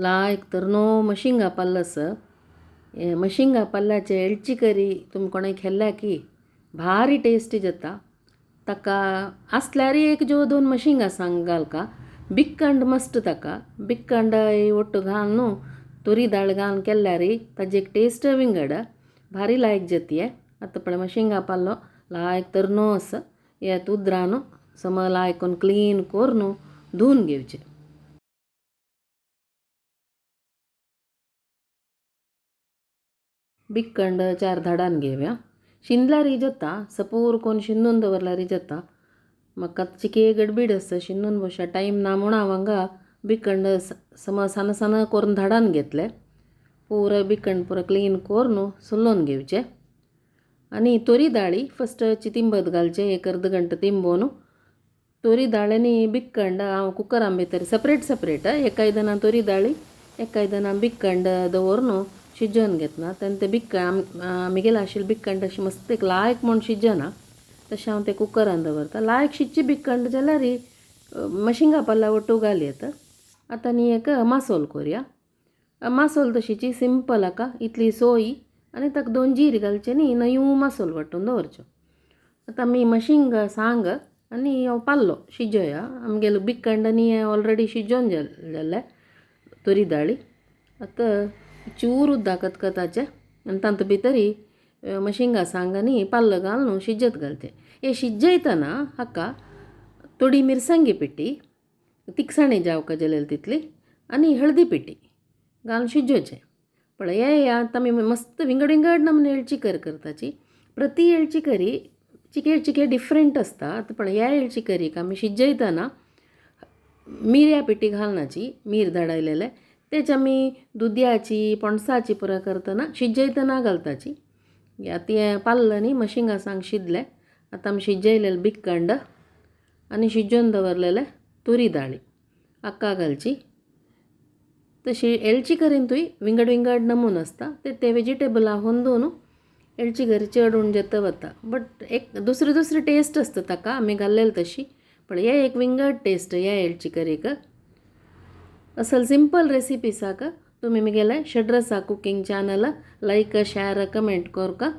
लायक तर no मशिंगा plus मशिंगा पल्ल्याचे एळची करी तुमी कोणें खेल्ल्या की भारी टेस्टी जाता. ताका आसल्यार एक जो दोन मशिंगा सांग घाल का बिक्कंड मस्ट ताका बिक्कंड ಒಟ್ಟು घाल न्हू तुरी दाळ घालून केल्यार ताजी एक टेस्ट विंगड भारी लायक जातीये. आतां पण मशिंगा पल्लो लायक तर नो अस हे उद्रान सम लायक कोन क्लीन करून धुवन घेवचे. बिक्कंड 4 धाडान घेवया. शिंदल्यार जाता सपूर कोण शिंदून दवरल्यार जाता. म्हाका चिके गडबीड आसा शिंदून बशा टायम ना म्हूण हांव हांगा बिक्कंड सम सान सान करून धाडान घेतले. पुरो बिक्कंड पुरो क्लीन करून सुल्लोवन घेवचे. आनी तोरी दाळी फस्ट तिंबत घालचे एक अर्द गंट तिंबोवन तोरी दाळ आनी बिक्कंड हांव कुकरान भितर सेपरेट सेपरेट एका आयदनां तोरी दाळी एका आयदनां बिक्कंड दवरून शिजोवन घेतना तेन्ना ते बिक्कंड आमगेले आशिल्ले बिक्कंड अशें मस्त एक लायक म्हूण शिजना तशें हांव ते कुकरान दवरता. लायक शिजची बिक्कंड जाल्यार मशिंगा पल्ला ಒಟ್ಟು घाल येता. आतां न्ही एक मासोल करुया. मासोल तशीची सिंपल हाका इतली सोय आनी ताका 2 जीर घालचे न्ही नयू मासोल वांटून दवरच्यो. आतां आमी मशिंगा सांग आनी हो पाल्लो शिजोया. आमगेलो बिक्कंड आनी हें ऑलरेडी शिजोवन जाल्ले तोरी दाळी. आतां चूर उदक खतखताचें आनी तातूंत भितर मशिंगा सांग आनी पाल्लो घालून शिजत घालचे. हे शिजयतना हाका थोडी मिरसांगी पिठी तिखसाणी जावका जाल्यार तितली आनी हळदी पिठी घालून शिजोवचें. पण हे आतां आमी मस्त विंगड विंगड नमूने एळची कर करताची. प्रती एळची करी चिके चिके डिफरंट आसता. पण ह्या एळची करीक आमी शिजयतना मिरया पिठी घालनाची मीर धाडायलेले तेच आमी दुदयाची पणसाची पुरा करतना शिजयतना घालताची. आतां हें पाल्लं न्ही मशिंगा सांग शिजले. आतां आमी शिजयलेले बिक्कंड आनी शिजोवन दवरलेले तुरी दाळी हाका घालची. तशी एळची करींतूय विंगड विंगड नमून आसता ते वेजिटेबलां होंदून एळची करी चड उणजेत वता. बट एक दुसरी दुसरी टेस्ट आसता ताका आमी घाल्लेली तशी. पण हे एक विंगड टेस्ट ह्या एळची करीक. असल सिंपल रेसिपीसाक तुमी म्हगेले षड्रसा कुकिंग चॅनल लायक शेअर कमेंट करका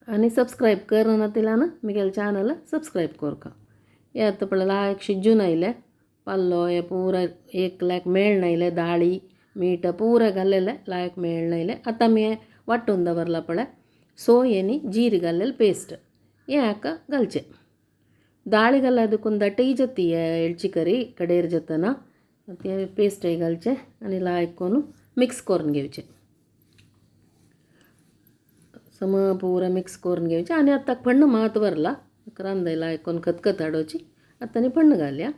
आनी सबस्क्रायब करनातिल्यान म्हगेले चॅनल सबस्क्रायब करका. हे आतां पळय लायक शिजून आयले पाल्लो हे पुरो एक लायक मेळून आयले दाळी मीठ पुरो घाल्लेले लायक मेळून आयले. आतां आमी हें वांटून दवरला पळय सोय आनी जीर घाल्लेले पेस्ट हें हाका घालचें. दाळी घाल्यार देखून दाटय जाती एळची करी कडेर जातना ते पेस्टय घालचें आनी लायक करून मिक्स करून घेवचें. सम पुरो मिक्स करून घेवचें आनी आतां फण्ण मात वरला रांदय लायक करून खतखत हाडोवची. आतां न्ही फण्ण घालया.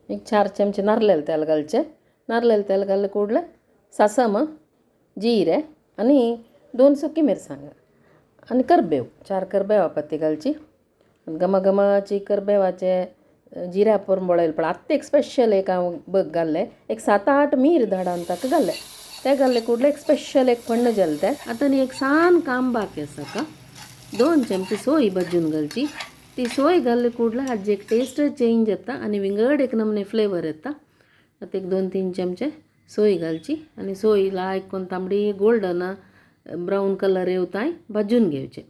एक 4 चमचे नारळेल तेल घालचें. नारळेल तेल घाले ಕೂಡಲೇ सासम जीरे आनी 2 सुकी मिरसांग आनी करबेव 4 करबेवा पत्ती घालची. घमाघमाची करबेवाचे जिऱ्या पोरंबळेल पण आत्ता एक स्पेशल एक हांव बग घाल्ले एक 7-8 मीर धाडावन ताका घाल्ले. ते घाल्ले ಕೂಡಲೇ एक स्पेशल एक फण्ण जालें तें. आतां न्ही एक सान काम बाकी आसा का 2 चमचे सोय भाजून घालची. ती सोय घाल्ले ಕೂಡಲೇ हाजी एक टेस्ट चेंज जाता आनी विंगड एक नमूने फ्लेवर येता. आतां एक 2-3 चमचे सोय घालची आनी सोय लायक करून तांबडी गोल्डन ब्राऊन कलर येवताय भाजून घेवचे.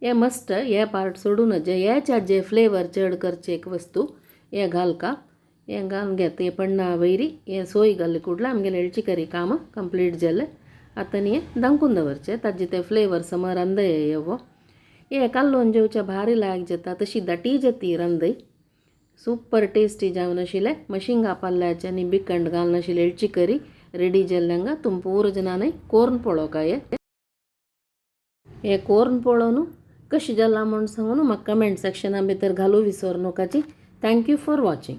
हे मस्ट हे पार्ट सोडून जे फ्लेवर चड करचे एक वस्तू हे घाल का हे घालून घेता. हे पण्णा वयरी हे सोय घाल्ले ಕೂಡಲೇ आमगेले एळची करी काम कंप्लीट जालें. आतां न्ही दांकून दवरचें ताजे ते फ्लेवर समर रांदय येवो. हे काल्लोन जेवचे भारी लायक जाता तशी दाटी जाती रांदय सूपर टेस्टी जावन आशिल्लें. मशिंगा पल्ल्याचे आनी बिक्कंड घालून आशिल्ली एळची करी रेडी जाल्ल्यांगा तुम पूर जनांनी कोरून पळोवका. हे कोरून पळोवन कशें जालां म्हूण सांगून म्हाका कमेंट सेक्शना भितर घालूं विसर नाकाची. Thank you for watching.